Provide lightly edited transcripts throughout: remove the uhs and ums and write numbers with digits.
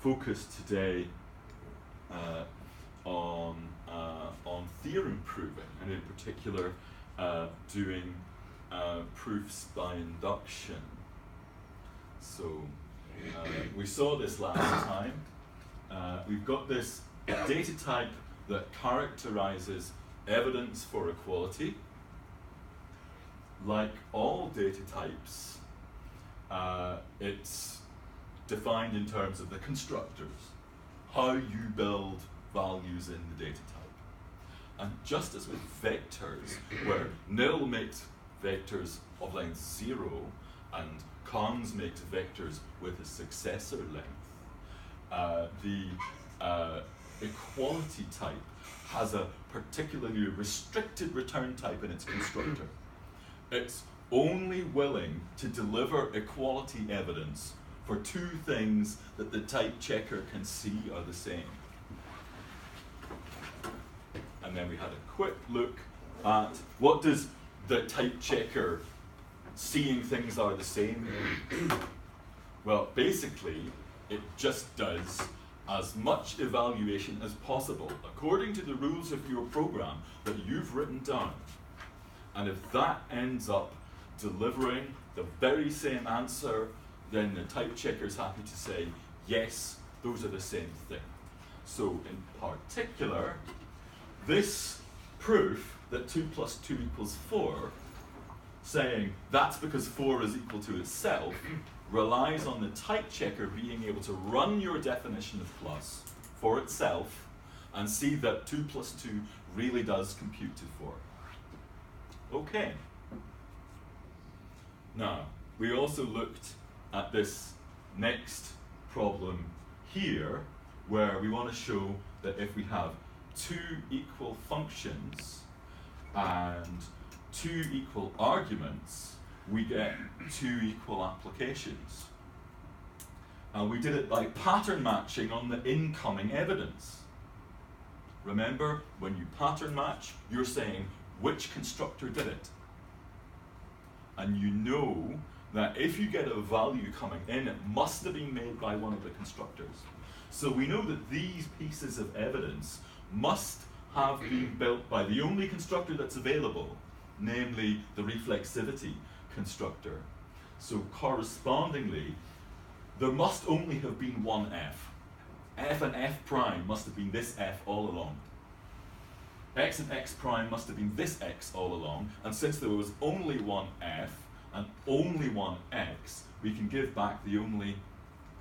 focus today on theorem proving, and in particular doing proofs by induction. So we saw this last time. We've got this data type that characterizes evidence for equality. Like all data types, it's defined in terms of the constructors, how you build values in the data type. And just as with vectors, where nil makes vectors of length 0 and cons makes vectors with a successor length, the equality type has a particularly restricted return type in its constructor. It's only willing to deliver equality evidence for two things that the type checker can see are the same. And then we had a quick look at what does the type checker seeing things are the same mean? Well, basically, it just does as much evaluation as possible according to the rules of your program that you've written down. And if that ends up delivering the very same answer, then the type checker is happy to say, yes, those are the same thing. So in particular, this proof that 2 plus 2 equals 4, saying that's because 4 is equal to itself, relies on the type checker being able to run your definition of plus for itself and see that 2 plus 2 really does compute to 4. Okay. Now, we also looked at this next problem here, where we want to show that if we have 2 equal functions and 2 equal arguments, we get 2 equal applications. And we did it by pattern matching on the incoming evidence. Remember, when you pattern match, you're saying which constructor did it. And you know that if you get a value coming in, it must have been made by one of the constructors. So we know that these pieces of evidence must have been built by the only constructor that's available, namely the reflexivity constructor. So correspondingly, there must only have been one f. F and f prime must have been this f all along. X and x prime must have been this x all along, and since there was only one f and only one x, we can give back the only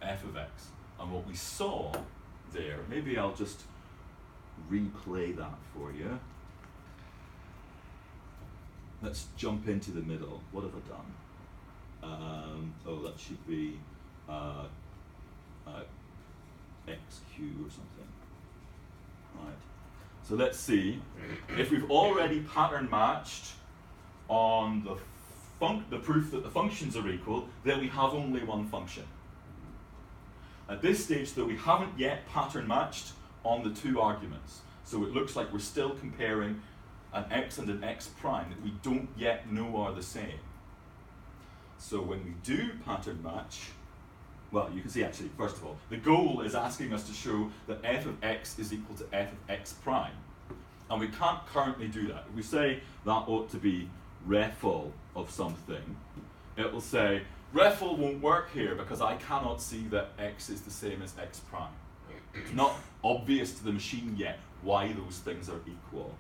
f of x. And what we saw there, maybe I'll just replay that for you. Let's jump into the middle. What have I done? Oh, that should be xq or something. Right. So let's see if we've already pattern matched on the proof that the functions are equal, then we have only one function. At this stage, though, we haven't yet pattern matched on the 2 arguments. So it looks like we're still comparing an x and an x prime that we don't yet know are the same. So when we do pattern match, well, you can see actually, first of all, the goal is asking us to show that f of x is equal to f of x prime. And we can't currently do that. If we say that ought to be refl of something, it will say, refl won't work here because I cannot see that x is the same as x prime. It's not obvious to the machine yet why those things are equal.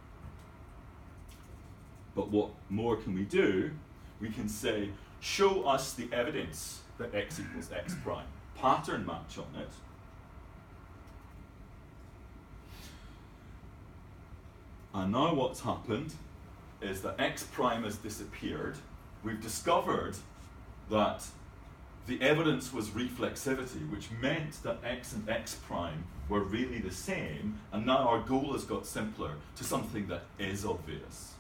But what more can we do? We can say, show us the evidence that x equals x prime. Pattern match on it. And now what's happened is that x prime has disappeared. We've discovered that the evidence was reflexivity, which meant that x and x prime were really the same, and now our goal has got simpler to something that is obvious.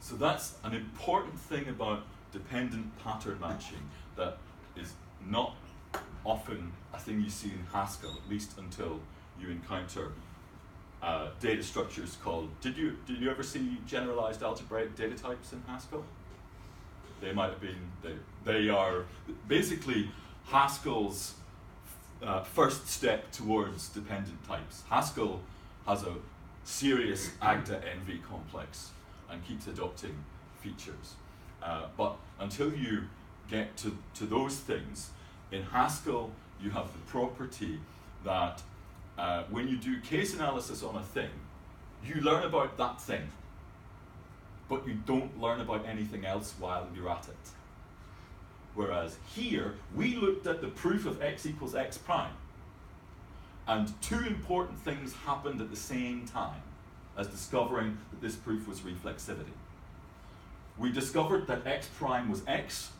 So that's an important thing about dependent pattern matching that is not often a thing you see in Haskell, at least until you encounter data structures called, did you ever see generalized algebraic data types in Haskell? They might have been, they are basically Haskell's first step towards dependent types. Haskell has a serious agda-envy complex and keeps adopting features. But until you get to those things, in Haskell you have the property that when you do case analysis on a thing, you learn about that thing, but you don't learn about anything else while you're at it. Whereas here, we looked at the proof of x equals x prime, and two important things happened at the same time as discovering that this proof was reflexivity. We discovered that x prime was x,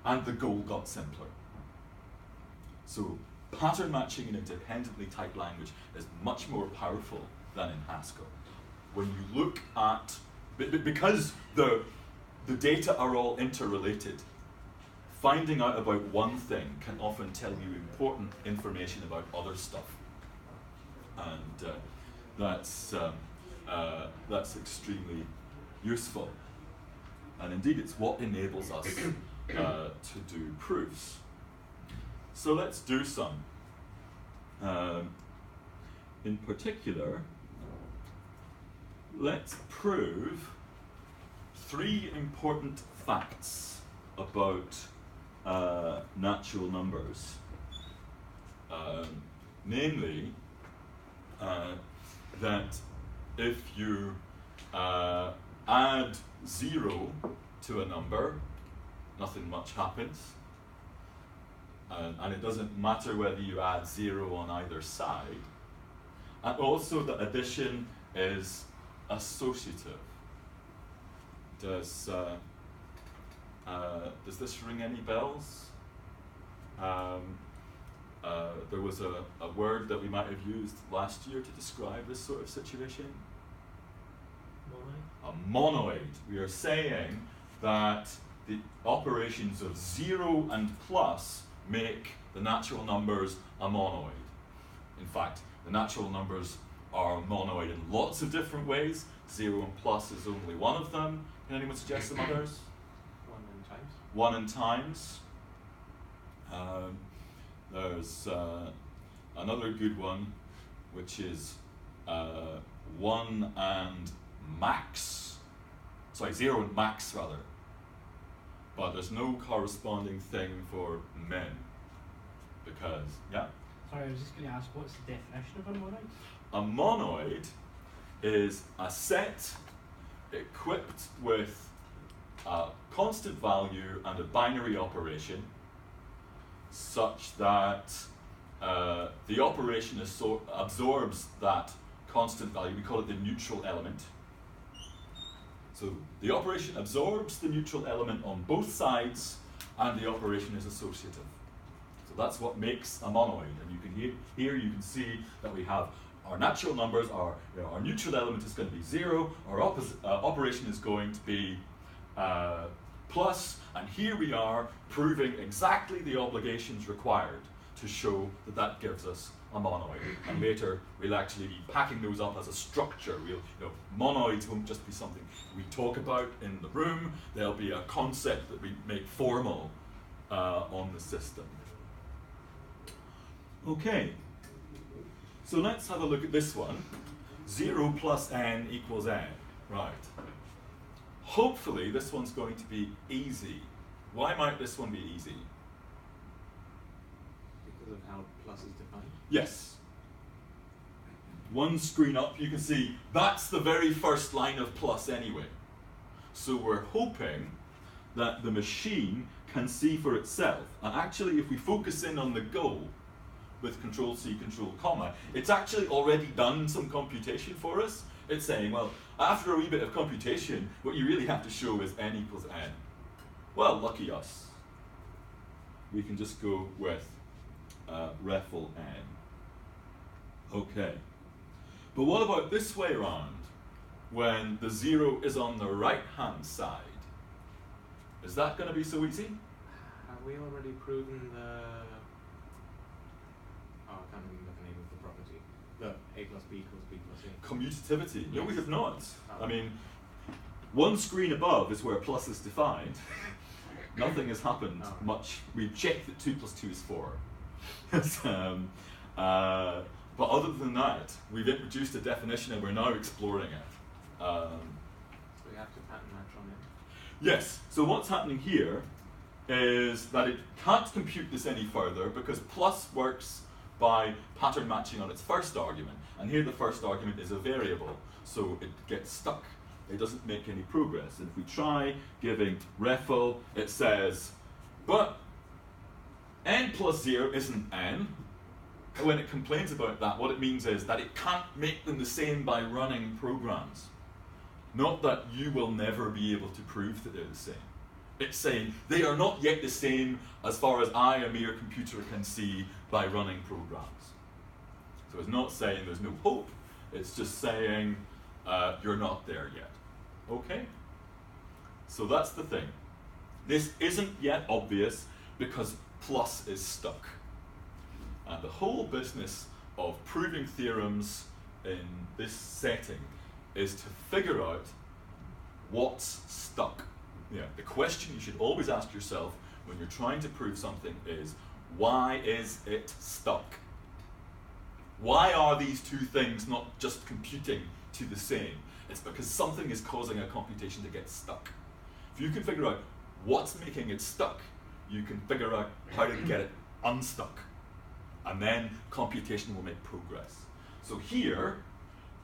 and the goal got simpler. So pattern matching in a dependently typed language is much more powerful than in Haskell. When you look at, because the data are all interrelated, finding out about one thing can often tell you important information about other stuff. And that's extremely useful. And indeed, it's what enables us to do proofs. So let's do some. In particular, let's prove 3 important facts about natural numbers. Namely, that if you add 0 to a number, nothing much happens. And it doesn't matter whether you add 0 on either side. And also that addition is associative. Does this ring any bells? There was a word that we might have used last year to describe this sort of situation. Monoid? A monoid. We are saying that the operations of 0 and plus make the natural numbers a monoid. In fact, the natural numbers are monoid in lots of different ways. 0 and plus is only one of them. Can anyone suggest some others? 1 and times. There's another good one, which is 1 and max. Sorry, 0 and max rather. But there's no corresponding thing for min, because, yeah? Sorry, I was just going to ask, what's the definition of a monoid? A monoid is a set equipped with a constant value and a binary operation such that the operation absorbs that constant value. We call it the neutral element. So the operation absorbs the neutral element on both sides, and the operation is associative. So that's what makes a monoid. And you can here you can see that we have our natural numbers, our neutral element is going to be 0, our operation is going to be plus, and here we are proving exactly the obligations required to show that that gives us a monoid. And later we'll actually be packing those up as a structure. Monoids won't just be something we talk about in the room, they'll be a concept that we make formal on the system. Okay, so let's have a look at this one. 0 plus n equals n, right. Hopefully this one's going to be easy. Why might this one be easy? Because of how plus is defined? Yes. One screen up, you can see that's the very first line of plus anyway. So we're hoping that the machine can see for itself. And actually, if we focus in on the goal with Control-C, Control-Comma, it's actually already done some computation for us. It's saying, well, after a wee bit of computation, what you really have to show is n equals n. Well, lucky us. We can just go with refl n. Okay. But what about this way around, when the 0 is on the right-hand side? Is that going to be so easy? Have we already proven the... Oh, I can't remember the name of the property. The a plus b equals b plus a. Commutativity. No, we have not. Oh. I mean, one screen above is where plus is defined. Nothing has happened Oh. much. We've checked that 2 plus 2 is 4. But other than that, we've introduced a definition and we're now exploring it. So we have to pattern match on it. Yes, so what's happening here is that it can't compute this any further because plus works by pattern matching on its first argument. And here the first argument is a variable, so it gets stuck. It doesn't make any progress. And if we try giving refl, it says, but n plus 0 isn't n. And when it complains about that, what it means is that it can't make them the same by running programs. Not that you will never be able to prove that they're the same. It's saying they are not yet the same as far as I, a mere computer, can see by running programs. So it's not saying there's no hope, it's just saying you're not there yet. Okay? So that's the thing. This isn't yet obvious because plus is stuck. And the whole business of proving theorems in this setting is to figure out what's stuck. Yeah, the question you should always ask yourself when you're trying to prove something is, why is it stuck? Why are these two things not just computing to the same? It's because something is causing a computation to get stuck. If you can figure out what's making it stuck, you can figure out how to get it unstuck. And then computation will make progress. So here,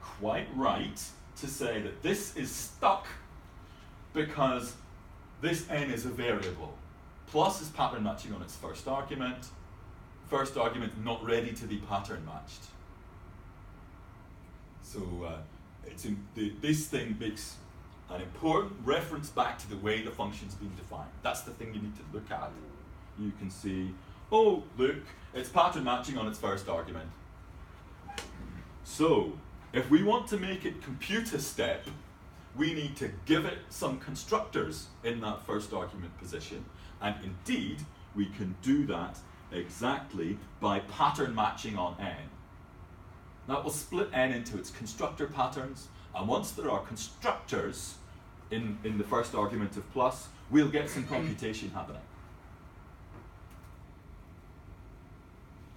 quite right to say that this is stuck because this n is a variable. Plus is pattern matching on its first argument. First argument not ready to be pattern matched. So this thing makes an important reference back to the way the function's been defined. That's the thing you need to look at. You can see, oh, look, it's pattern matching on its first argument. So, if we want to make it compute a step, we need to give it some constructors in that first argument position, and indeed, we can do that exactly by pattern matching on n. That will split n into its constructor patterns, and once there are constructors in the first argument of plus, we'll get some computation happening.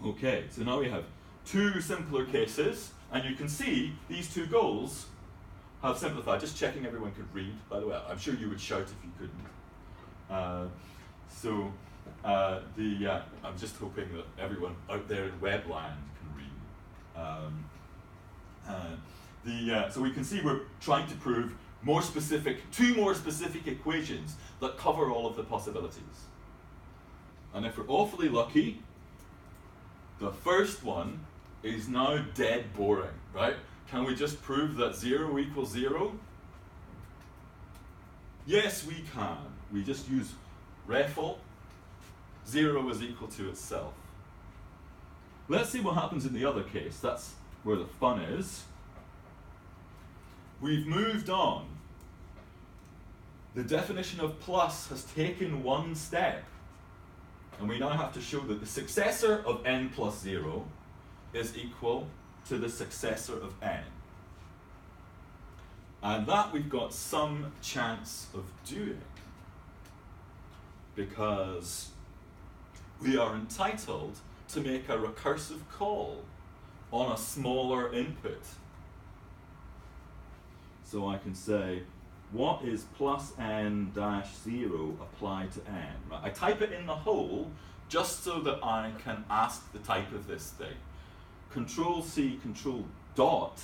Okay, so now we have two simpler cases, and you can see these two goals have simplified. Just checking everyone could read, by the way. I'm sure you would shout if you couldn't. I'm just hoping that everyone out there in webland can read. So we can see we're trying to prove two more specific equations that cover all of the possibilities. And if we're awfully lucky, the first one is now dead boring, right? Can we just prove that 0 equals 0? Yes, we can. We just use refl. 0 is equal to itself. Let's see what happens in the other case. That's where the fun is. We've moved on. The definition of plus has taken one step. And we now have to show that the successor of n plus 0 is equal to the successor of n. And that we've got some chance of doing, because we are entitled to make a recursive call on a smaller input. So I can say, what is plus n dash 0 applied to n? Right? I type it in the hole just so that I can ask the type of this thing. Control C, control dot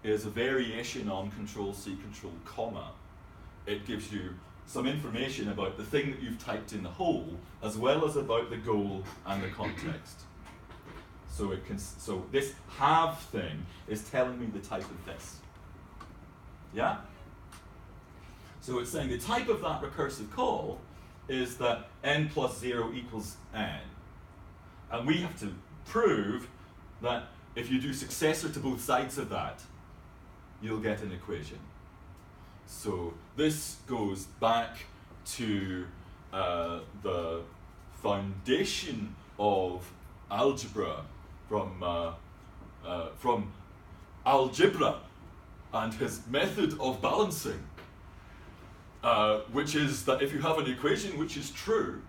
is a variation on control C, control comma. It gives you some information about the thing that you've typed in the hole, as well as about the goal and the context. So this have thing is telling me the type of this. Yeah? So it's saying the type of that recursive call is that n plus 0 equals n. And we have to prove that if you do successor to both sides of that, you'll get an equation. So this goes back to the foundation of algebra from algebra and his method of balancing. which is that if you have an equation which is true,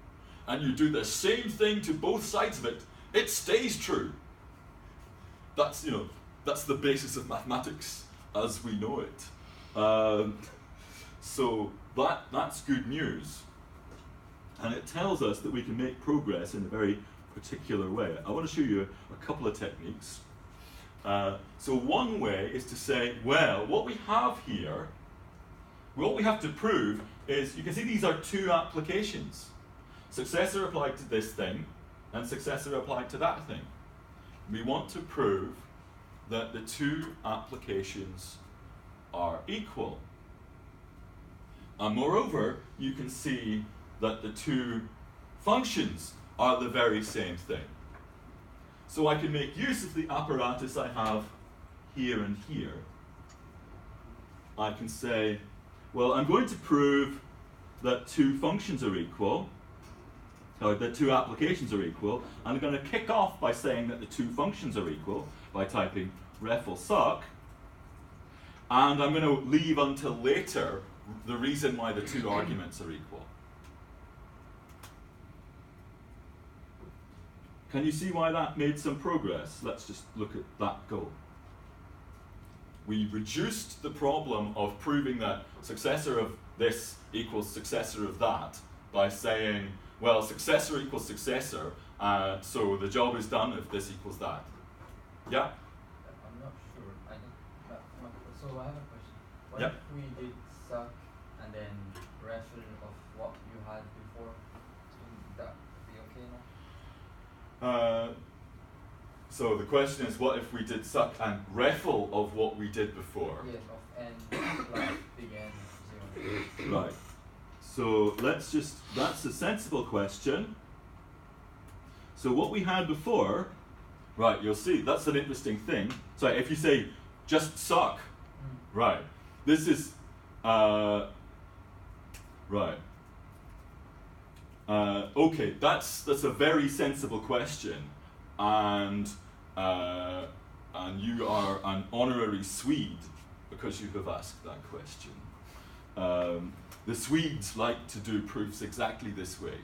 and you do the same thing to both sides of it, it stays true. That's, you know, that's the basis of mathematics as we know it. So that's good news. And it tells us that we can make progress in a very particular way. I want to show you a couple of techniques. So one way is to say, well, what we have here, what we have to prove is, you can see these are two applications. Successor applied to this thing, and successor applied to that thing. We want to prove that the two applications are equal. And moreover, you can see that the two functions are the very same thing. So I can make use of the apparatus I have here and here. I can say, well, I'm going to prove that two functions are equal, or that two applications are equal, and I'm going to kick off by saying that the two functions are equal by typing ref will suck, and I'm going to leave until later the reason why the two arguments are equal. Can you see why that made some progress? Let's just look at that go. We reduced the problem of proving that successor of this equals successor of that by saying, well, successor equals successor, so the job is done if this equals that. Yeah? I'm not sure. So I have a question. What Yep. if we did suck and then refer of what you had before? Would that be okay now? So the question is, what if we did suck and refl of what we did before? Yes, of n plus big N 0. Right. So let's just, that's a sensible question. So what we had before, right, you'll see, that's an interesting thing. So if you say just suck, right, this is, right. Okay, that's a very sensible question, and you are an honorary Swede because you have asked that question. The Swedes like to do proofs exactly this way,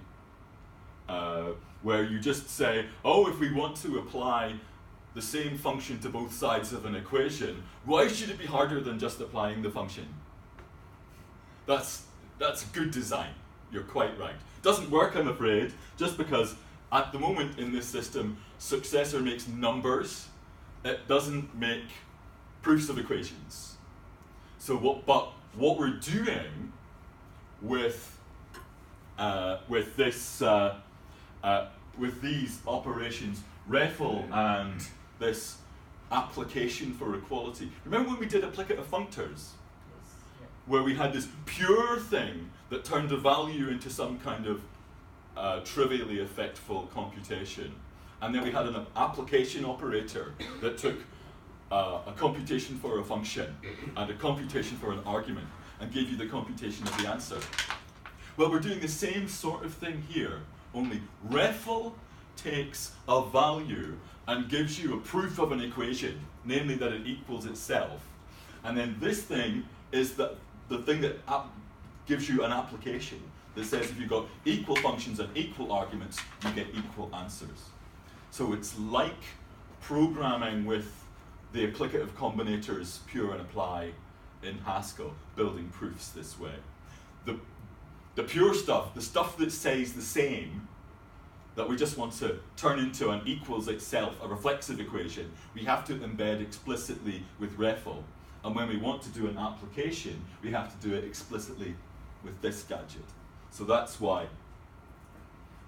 where you just say, oh, if we want to apply the same function to both sides of an equation, why should it be harder than just applying the function? That's good design. You're quite right. Doesn't work, I'm afraid, just because at the moment in this system, successor makes numbers. It doesn't make proofs of equations. So what we're doing with these operations, refl and this application for equality. Remember when we did applicative functors? Where we had this pure thing that turned a value into some kind of trivially effectful computation. And then we had an application operator that took a computation for a function and a computation for an argument and gave you the computation of the answer. Well, we're doing the same sort of thing here, only refl takes a value and gives you a proof of an equation, namely that it equals itself. And then this thing is the thing that gives you an application that says if you've got equal functions and equal arguments, you get equal answers. So it's like programming with the applicative combinators pure and apply in Haskell, building proofs this way. The pure stuff, the stuff that says the same, that we just want to turn into an equals itself, a reflexive equation, we have to embed explicitly with refl. And when we want to do an application, we have to do it explicitly with this gadget. So that's why.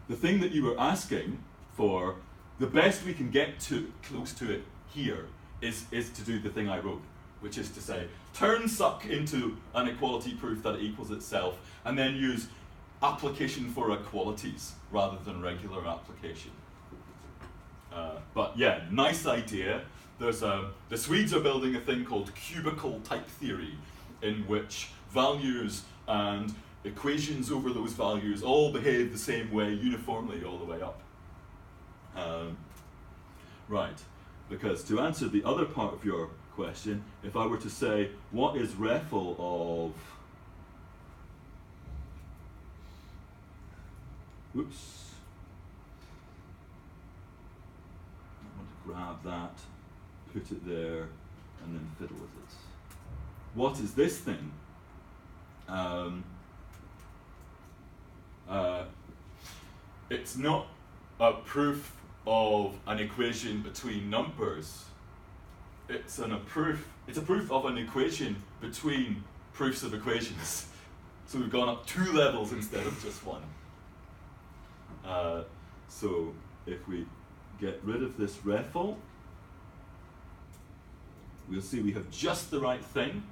The thing that you were asking for, the best we can get to close to it here is to do the thing I wrote, which is to say, turn suck into an equality proof that it equals itself, and then use application for equalities rather than regular application. But yeah, nice idea. The Swedes are building a thing called cubicle type theory, in which values and equations over those values all behave the same way uniformly all the way up. Right, because to answer the other part of your question, if I were to say, what is refl of whoops. I want to grab that, put it there, and then fiddle with it. What is this thing? It's not a proof of an equation between numbers. It's a proof of an equation between proofs of equations. So we've gone up 2 levels instead of just 1. So if we get rid of this REFL, we'll see we have just the right thing,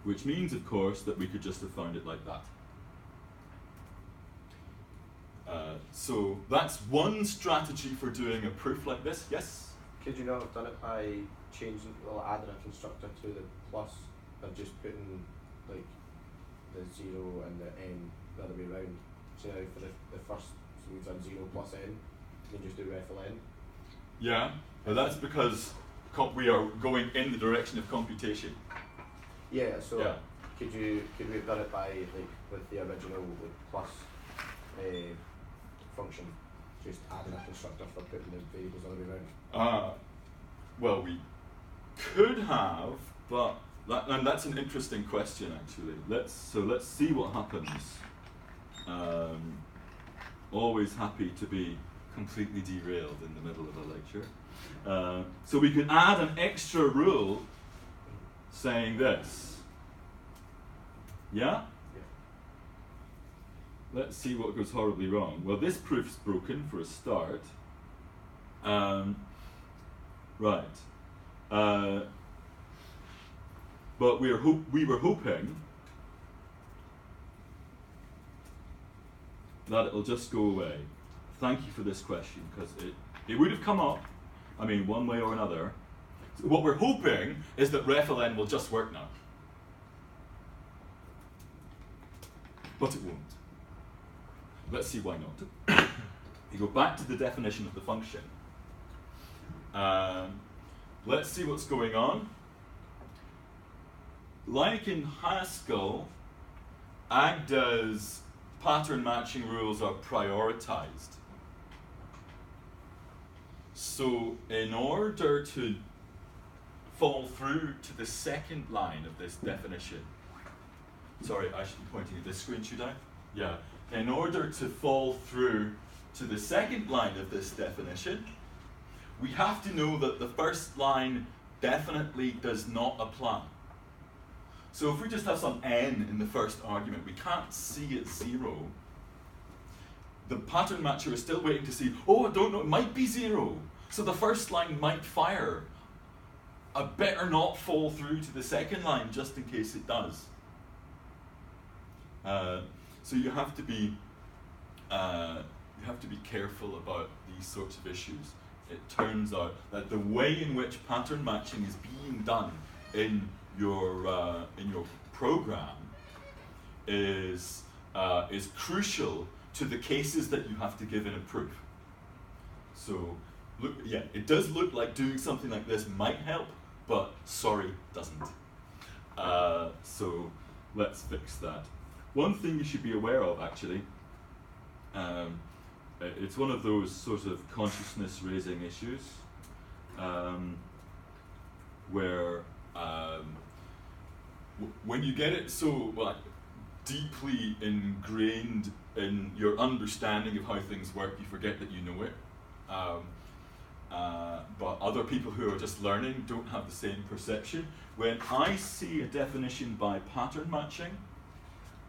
which means, of course, that we could just have found it like that. So that's one strategy for doing a proof like this. Yes? Could you not have done it by changing, well, adding a constructor to the plus and just putting like the 0 and the n the other way around? So now for the first, so we've done 0 plus n, you can just do REFL n. Yeah, but that's because we are going in the direction of computation. Yeah, so yeah. Could we have done it by like with the original like plus function, just adding a constructor for putting the variables the other way around? Well, we could have, but that's an interesting question actually. Let's see what happens. Always happy to be completely derailed in the middle of a lecture. So we could add an extra rule saying this. Yeah? Let's see what goes horribly wrong. Well, this proof's broken for a start. Right. But we were hoping that it'll just go away. Thank you for this question, because it would have come up, I mean, one way or another. So what we're hoping is that REFL n will just work now. But it won't. Let's see why not. You go back to the definition of the function. Let's see what's going on. Like in Haskell, Agda's pattern matching rules are prioritized. So in order to fall through to the second line of this definition, sorry, I should be pointing at this screen, should I? Yeah. In order to fall through to the second line of this definition, we have to know that the first line definitely does not apply. So if we just have some n in the first argument, we can't see it 0. The pattern matcher is still waiting to see, oh, I don't know, it might be 0. So the first line might fire. I better not fall through to the second line just in case it does. So you have to be careful about these sorts of issues. It turns out that the way in which pattern matching is being done in your program is crucial to the cases that you have to give in a proof. So look, yeah, it does look like doing something like this might help, but sorry, doesn't. So let's fix that. One thing you should be aware of, actually, it's one of those sort of consciousness-raising issues where when you get it so deeply ingrained in your understanding of how things work, you forget that you know it. But other people who are just learning don't have the same perception. When I see a definition by pattern matching,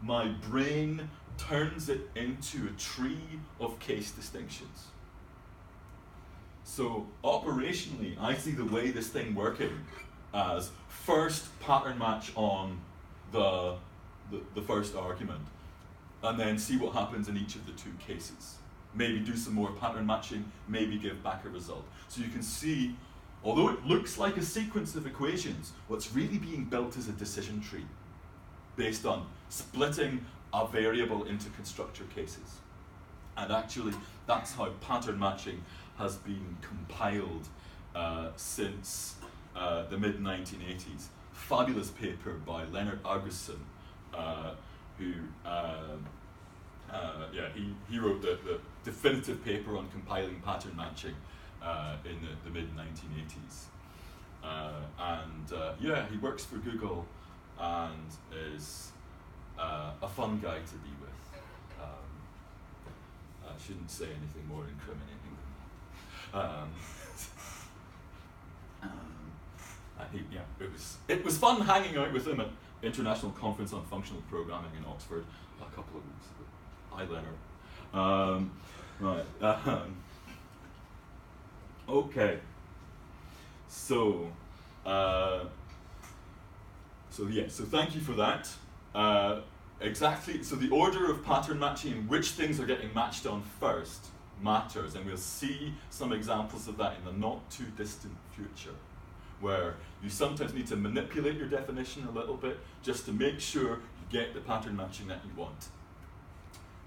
my brain turns it into a tree of case distinctions. So operationally, I see the way this thing working as first pattern match on the first argument, and then see what happens in each of the 2 cases. Maybe do some more pattern matching, maybe give back a result. So you can see, although it looks like a sequence of equations, what's really being built is a decision tree based on splitting a variable into constructor cases. And actually, that's how pattern matching has been compiled since the mid-1980s. Fabulous paper by Leonard Argusson, who Yeah, he wrote the definitive paper on compiling pattern matching in the mid-1980s. Yeah, he works for Google and is a fun guy to be with. I shouldn't say anything more incriminating than that. It was fun hanging out with him at International Conference on Functional Programming in Oxford a couple of weeks ago. Hi, Leonard. Okay. So thank you for that. Exactly, so the order of pattern matching and which things are getting matched on first matters, and we'll see some examples of that in the not too distant future, where you sometimes need to manipulate your definition a little bit just to make sure you get the pattern matching that you want.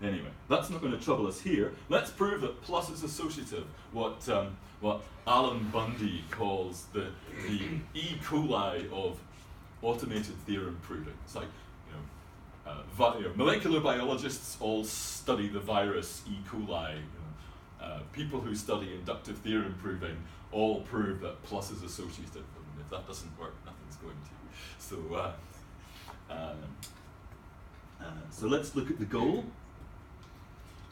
Anyway, that's not going to trouble us here. Let's prove that plus is associative, what Alan Bundy calls the E. coli of automated theorem proving. It's like, molecular biologists all study the virus E. coli. People who study inductive theorem proving all prove that plus is associative. And if that doesn't work, nothing's going to. So let's look at the goal.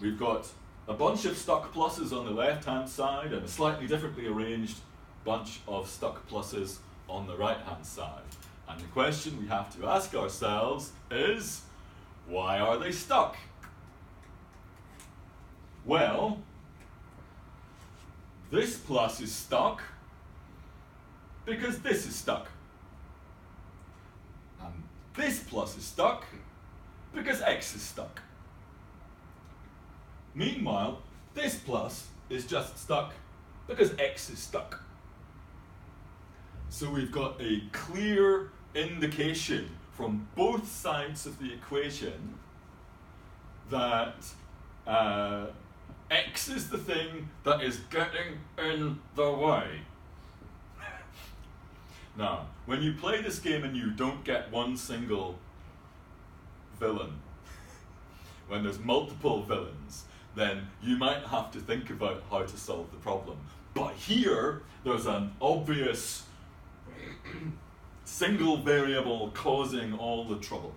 We've got a bunch of stuck pluses on the left-hand side and a slightly differently arranged bunch of stuck pluses on the right-hand side. And the question we have to ask ourselves is, why are they stuck? Well, this plus is stuck because this is stuck. And this plus is stuck because x is stuck. Meanwhile, this plus is just stuck because x is stuck. So we've got a clear indication from both sides of the equation that x is the thing that is getting in the way. Now, when you play this game and you don't get one single villain, when there's multiple villains, then you might have to think about how to solve the problem. But here, there's an obvious single variable causing all the trouble.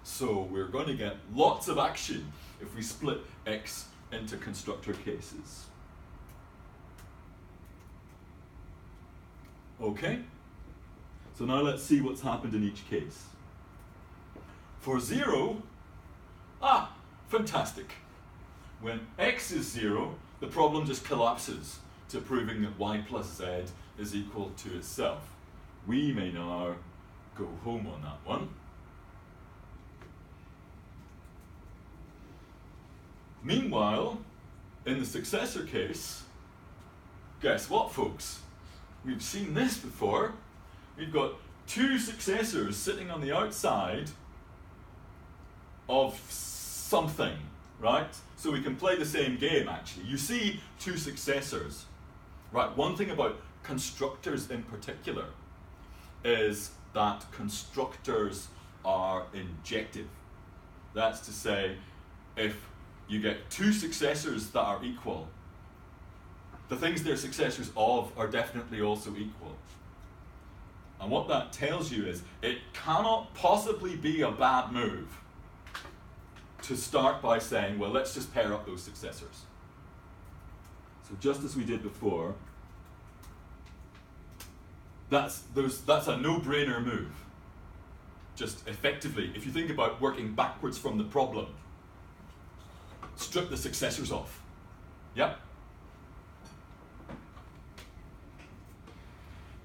So we're going to get lots of action if we split x into constructor cases. Okay? So now let's see what's happened in each case. For 0, fantastic. When x is 0, the problem just collapses to proving that y plus z is equal to itself. We may now go home on that one. Meanwhile, in the successor case, guess what, folks? We've seen this before. We've got two successors sitting on the outside of something, right? So we can play the same game, actually. You see two successors, right? One thing about constructors in particular is that constructors are injective. That's to say, if you get two successors that are equal, the things they're successors of are definitely also equal. And what that tells you is it cannot possibly be a bad move to start by saying, well, let's just pair up those successors. So just as we did before, that's a no-brainer move. Just effectively, if you think about working backwards from the problem, strip the successors off. Yep.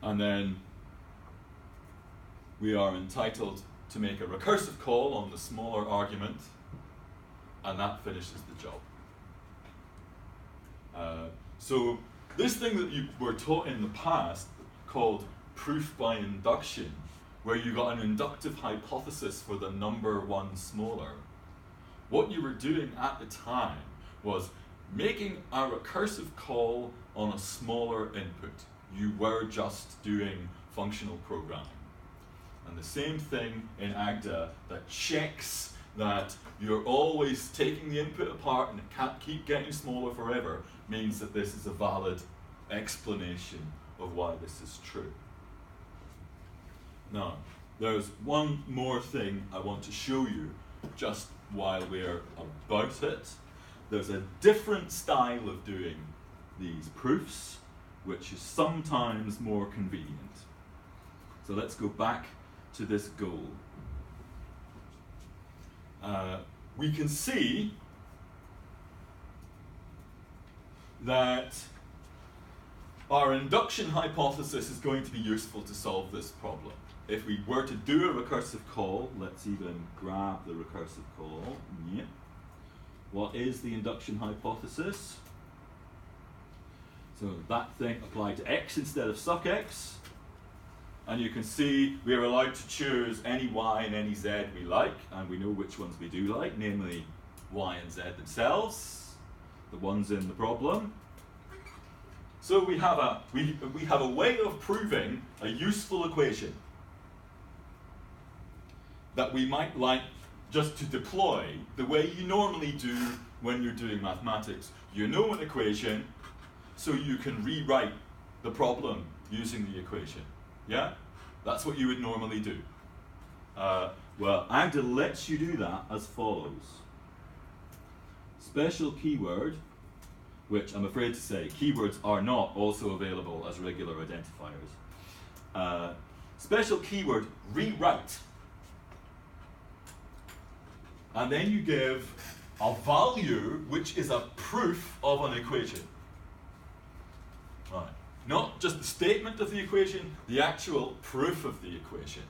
And then we are entitled to make a recursive call on the smaller argument, and that finishes the job. So this thing that you were taught in the past called proof by induction, where you got an inductive hypothesis for the number one smaller, what you were doing at the time was making a recursive call on a smaller input. You were just doing functional programming. And the same thing in AGDA that checks that you're always taking the input apart and it can't keep getting smaller forever means that this is a valid explanation of why this is true. Now, there's one more thing I want to show you just while we're about it. There's a different style of doing these proofs, which is sometimes more convenient. So let's go back to this goal. We can see that our induction hypothesis is going to be useful to solve this problem. If we were to do a recursive call, let's even grab the recursive call. Yeah. What is the induction hypothesis? So that thing applied to x instead of suck x. And you can see we are allowed to choose any y and any z we like, and we know which ones we do like, namely y and z themselves, the ones in the problem. So we have a way of proving a useful equation that we might like just to deploy the way you normally do when you're doing mathematics. You know an equation, so you can rewrite the problem using the equation. Yeah? That's what you would normally do. Well, Agda lets you do that as follows. Special keyword, which I'm afraid to say, keywords are not also available as regular identifiers. Special keyword, rewrite. And then you give a value which is a proof of an equation. Right. Not just the statement of the equation, the actual proof of the equation.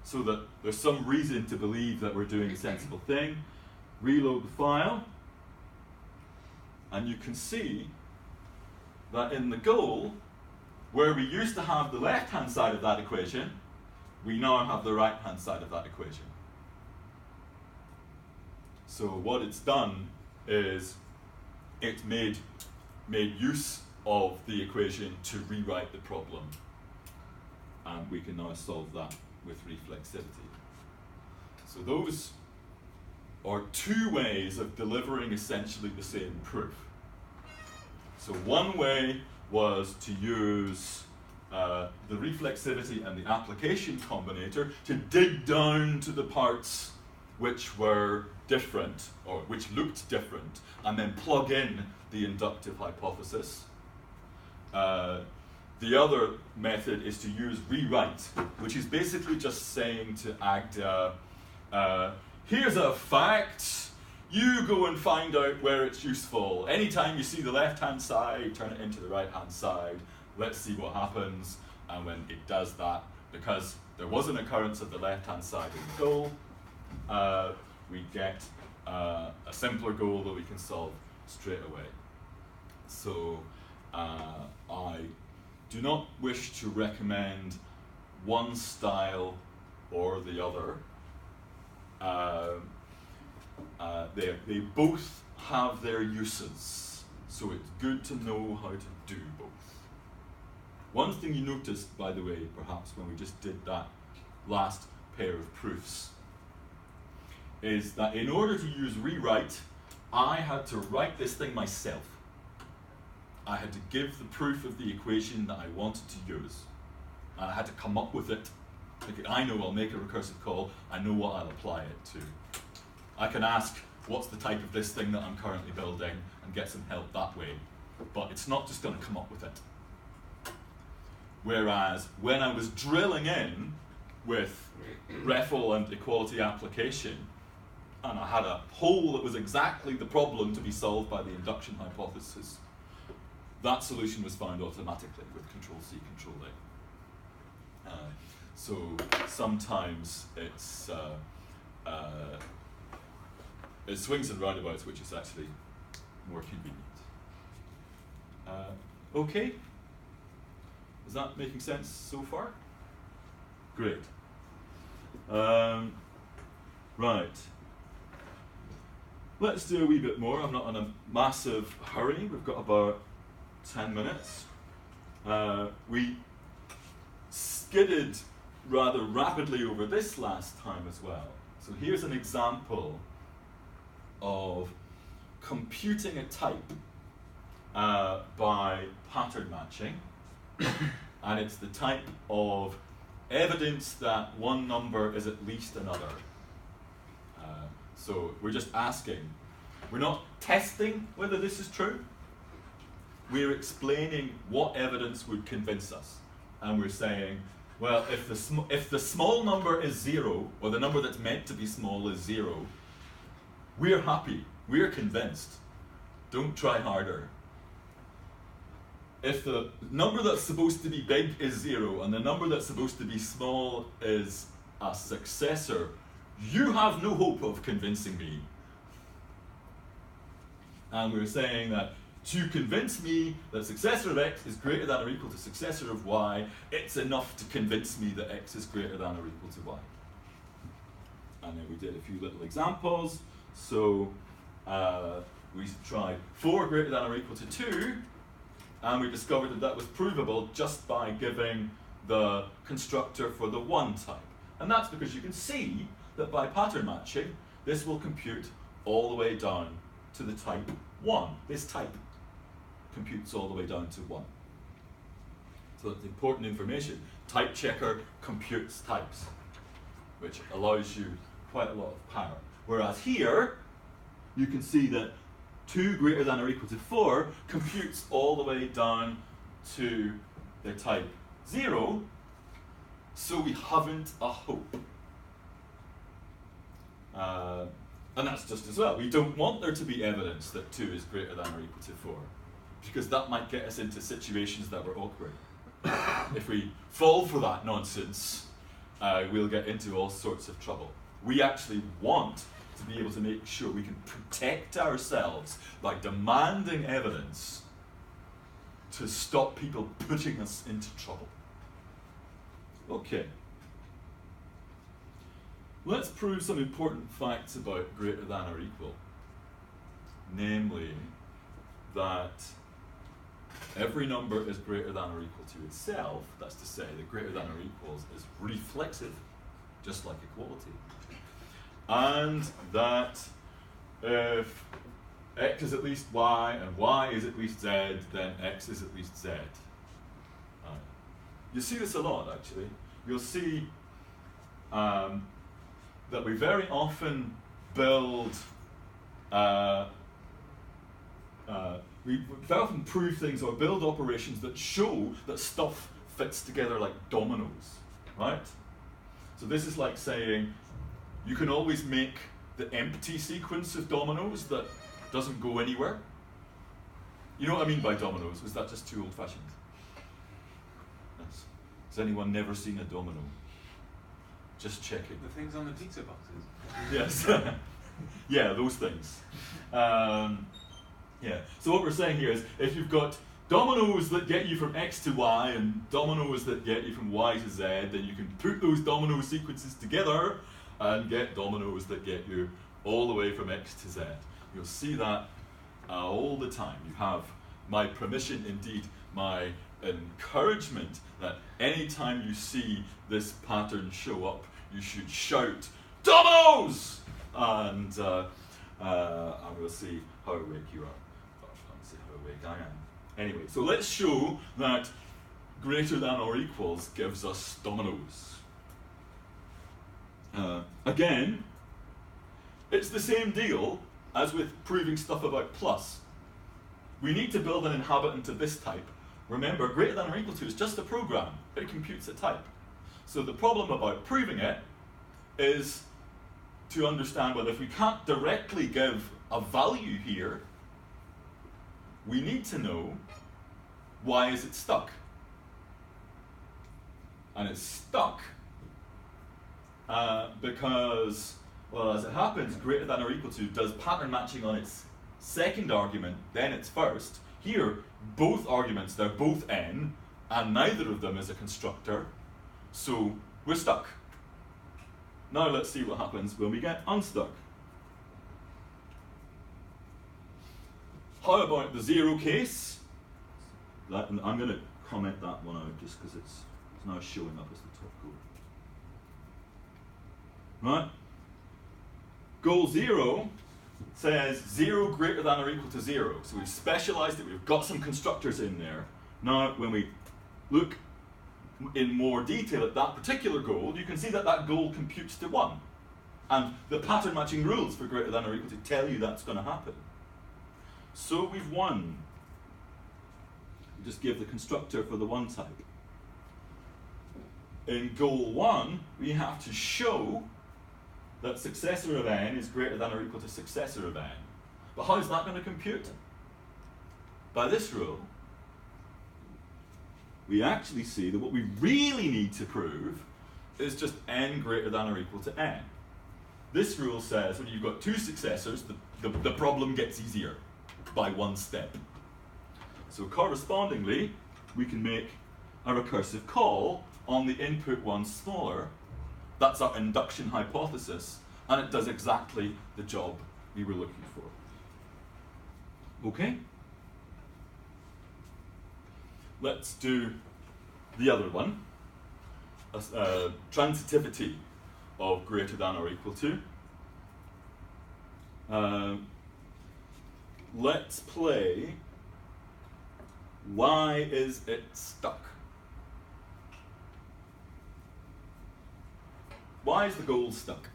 So that there's some reason to believe that we're doing a sensible thing. Reload the file. And you can see that in the goal, where we used to have the left-hand side of that equation, we now have the right-hand side of that equation. So what it's done is it's made use of the equation to rewrite the problem. And we can now solve that with reflexivity. So those are two ways of delivering essentially the same proof. So one way was to use the reflexivity and the application combinator to dig down to the parts which were different, or which looked different, and then plug in the inductive hypothesis. The other method is to use rewrite, which is basically just saying to Agda, here's a fact, you go and find out where it's useful. Anytime you see the left-hand side, turn it into the right-hand side. Let's see what happens. And when it does that, because there was an occurrence of the left-hand side in the goal, we get a simpler goal that we can solve straight away. So I do not wish to recommend one style or the other. They both have their uses, so it's good to know how to do both. One thing you noticed, by the way, perhaps when we just did that last pair of proofs, is that in order to use rewrite, I had to write this thing myself. I had to give the proof of the equation that I wanted to use. And I had to come up with it. Like, I know I'll make a recursive call, I know what I'll apply it to. I can ask, what's the type of this thing that I'm currently building, and get some help that way. But it's not just going to come up with it. Whereas when I was drilling in with REFL and equality application, and I had a hole that was exactly the problem to be solved by the induction hypothesis, that solution was found automatically with Control-C, Control-A. So sometimes it swings and roundabouts, which is actually more convenient. Okay? Is that making sense so far? Great. Right. Let's do a wee bit more. I'm not in a massive hurry. We've got about 10 minutes. We skidded rather rapidly over this last time as well. So here's an example of computing a type by pattern matching, and it's the type of evidence that one number is at least another. So we're just asking. We're not testing whether this is true. We're explaining what evidence would convince us. And we're saying, well, if the small number is 0, or the number that's meant to be small is 0, we're happy. We're convinced. Don't try harder. If the number that's supposed to be big is 0, and the number that's supposed to be small is a successor, you have no hope of convincing me. And we're saying that to convince me that successor of x is greater than or equal to successor of y, it's enough to convince me that x is greater than or equal to y. And then we did a few little examples. So we tried 4 greater than or equal to 2, and we discovered that that was provable just by giving the constructor for the 1 type. And that's because you can see that by pattern matching, this will compute all the way down to the type 1. This type computes all the way down to 1. So that's important information. Type checker computes types, which allows you quite a lot of power. Whereas here, you can see that 2 greater than or equal to 4 computes all the way down to the type 0, so we haven't a hope. And that's just as well. We don't want there to be evidence that 2 is greater than or equal to 4, because that might get us into situations that were awkward. If we fall for that nonsense, we'll get into all sorts of trouble. We actually want to be able to make sure we can protect ourselves by demanding evidence to stop people putting us into trouble. Okay. Let's prove some important facts about greater than or equal. Namely, that every number is greater than or equal to itself. That's to say that greater than or equals is reflexive, just like equality. And that if x is at least y and y is at least z, then x is at least z. You see this a lot, actually. You'll see that we very often build, we very often prove things or build operations that show that stuff fits together like dominoes, right? So this is like saying you can always make the empty sequence of dominoes that doesn't go anywhere. You know what I mean by dominoes? Was that just too old-fashioned? Yes. Has anyone never seen a domino? Just checking. The things on the pizza boxes. Yes. Yeah, those things. Yeah. So what we're saying here is, if you've got dominoes that get you from x to y and dominoes that get you from y to z, then you can put those domino sequences together and get dominoes that get you all the way from x to z. You'll see that all the time. You have my permission, indeed my encouragement, that anytime you see this pattern show up, you should shout, dominoes! And we'll see how awake you are. Let's see how awake I am. Anyway, so let's show that greater than or equals gives us dominoes. Again, it's the same deal as with proving stuff about plus. We need to build an inhabitant of this type. Remember, greater than or equal to is just a program. It computes a type. So the problem about proving it is to understand, well, if we can't directly give a value here, we need to know, why is it stuck? And it's stuck because, well, as it happens, greater than or equal to does pattern matching on its second argument, then its first. Here, both arguments, they're both n, and neither of them is a constructor, so we're stuck. Now let's see what happens when we get unstuck. How about the 0 case? I'm going to comment that one out just because it's now showing up as the top code. Right? goal 0 says 0 greater than or equal to 0. So we've specialized it, we've got some constructors in there. Now, when we look in more detail at that particular goal, you can see that that goal computes to 1. And the pattern matching rules for greater than or equal to tell you that's going to happen. So we've won. We just give the constructor for the 1 type. In goal 1, we have to show that successor of n is greater than or equal to successor of n. But how is that going to compute? By this rule, we actually see that what we really need to prove is just n greater than or equal to n. This rule says when you've got 2 successors, the problem gets easier by 1 step. So correspondingly, we can make a recursive call on the input 1 smaller. That's our induction hypothesis, and it does exactly the job we were looking for. Okay? Let's do the other one, transitivity of greater than or equal to. Let's play why is it stuck? Why is the goal stuck?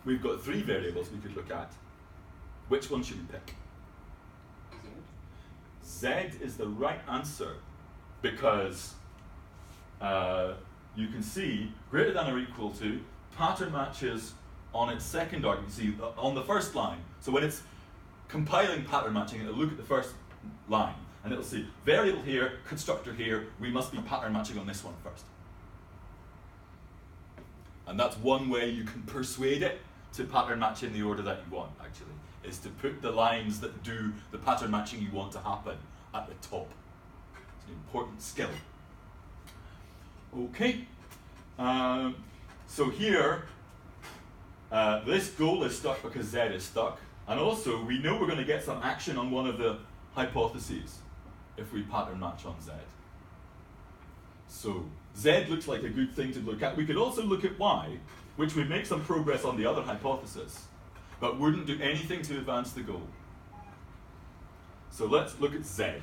We've got 3 variables we could look at. Which one should we pick? Z is the right answer because you can see greater than or equal to pattern matches on its second argument. You see on the first line. So when it's compiling pattern matching, it'll look at the first line and it'll see variable here, constructor here, we must be pattern matching on this one first. And that's one way you can persuade it to pattern match in the order that you want, actually, is to put the lines that do the pattern matching you want to happen at the top. It's an important skill. Okay, so here, this goal is stuck because Z is stuck, and also we know we're going to get some action on one of the hypotheses if we pattern match on Z. So Z looks like a good thing to look at. We could also look at Y, which would make some progress on the other hypothesis, but wouldn't do anything to advance the goal. So let's look at Z.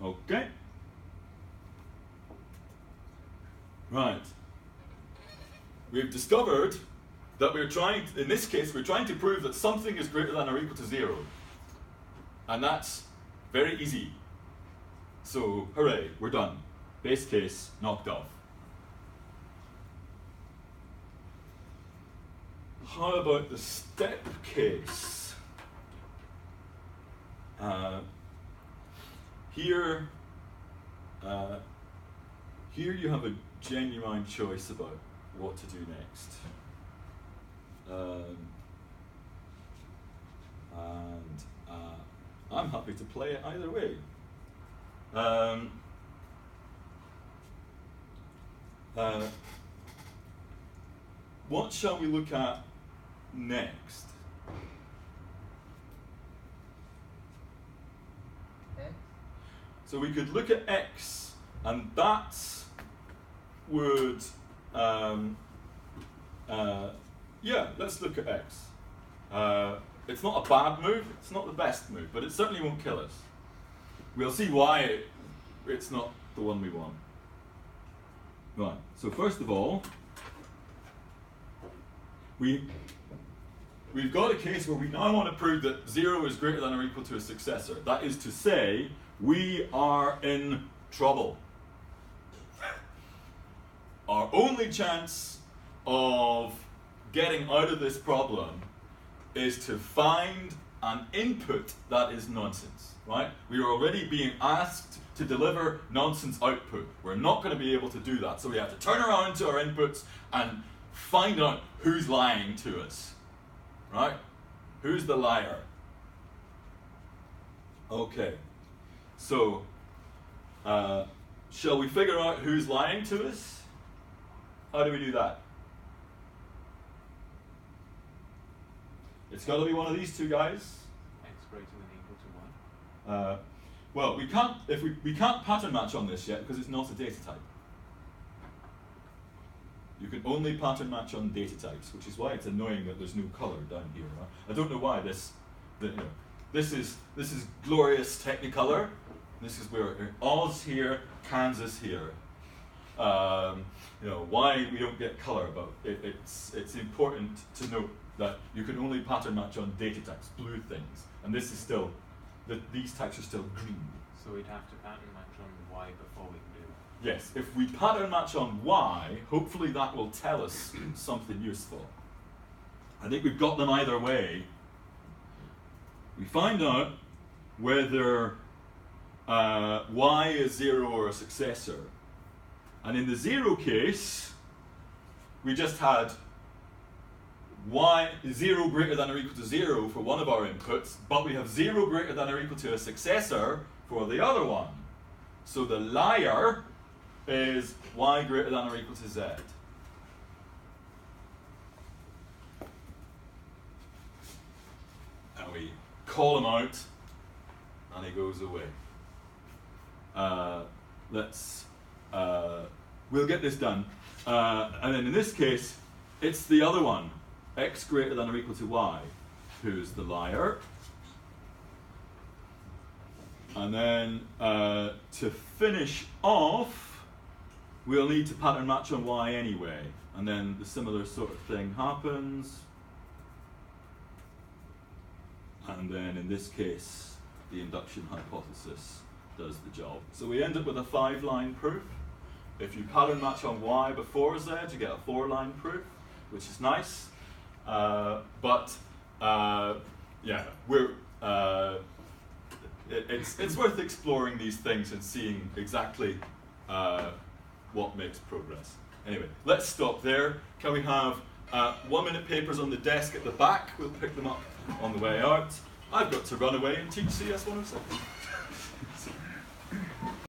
Okay. Right. We've discovered that we're trying, in this case, we're trying to prove that something is greater than or equal to 0. And that's very easy. So, hooray, we're done. Base case knocked off. How about the step case? Here you have a genuine choice about what to do next. I'm happy to play it either way. What shall we look at next? X. So we could look at X, and that would, yeah, let's look at X. It's not a bad move, it's not the best move, but it certainly won't kill us. We'll see why it's not the one we want. Right, so first of all, we've got a case where we now want to prove that 0 is greater than or equal to a successor. That is to say, we are in trouble. Our only chance of getting out of this problem is to find an input that is nonsense, right? We are already being asked to deliver nonsense output. We're not going to be able to do that, so we have to turn around to our inputs and find out who's lying to us, right? Who's the liar? Okay, so shall we figure out who's lying to us? How do we do that? It's got to be one of these two guys. X greater than or equal to 1. Well, we can't, we can't pattern match on this yet because it's not a data type. You can only pattern match on data types, which is why it's annoying that there's no color down here. Right? I don't know why this, this is glorious Technicolor. This is where Oz here, Kansas here. Why we don't get color, but it's important to note that you can only pattern match on data types, blue things, and this is still, these types are still green. So we'd have to pattern match on Y before we can do that. Yes, if we pattern match on Y, hopefully that will tell us something useful. I think we've got them either way. We find out whether Y is 0 or a successor. And in the 0 case, we just had Y 0 greater than or equal to 0 for one of our inputs, but we have 0 greater than or equal to a successor for the other one. So the liar is Y greater than or equal to Z. And we call him out, and he goes away. We'll get this done. And then in this case, it's the other one, X greater than or equal to Y, who's the liar. And then to finish off, we'll need to pattern match on Y anyway. And then the similar sort of thing happens. And then in this case, the induction hypothesis does the job. So we end up with a 5-line proof. If you pattern match on Y before Z, you get a 4-line proof, which is nice. It's worth exploring these things and seeing exactly what makes progress. Anyway, let's stop there. Can we have 1-minute papers on the desk at the back? We'll pick them up on the way out. I've got to run away and teach CS410.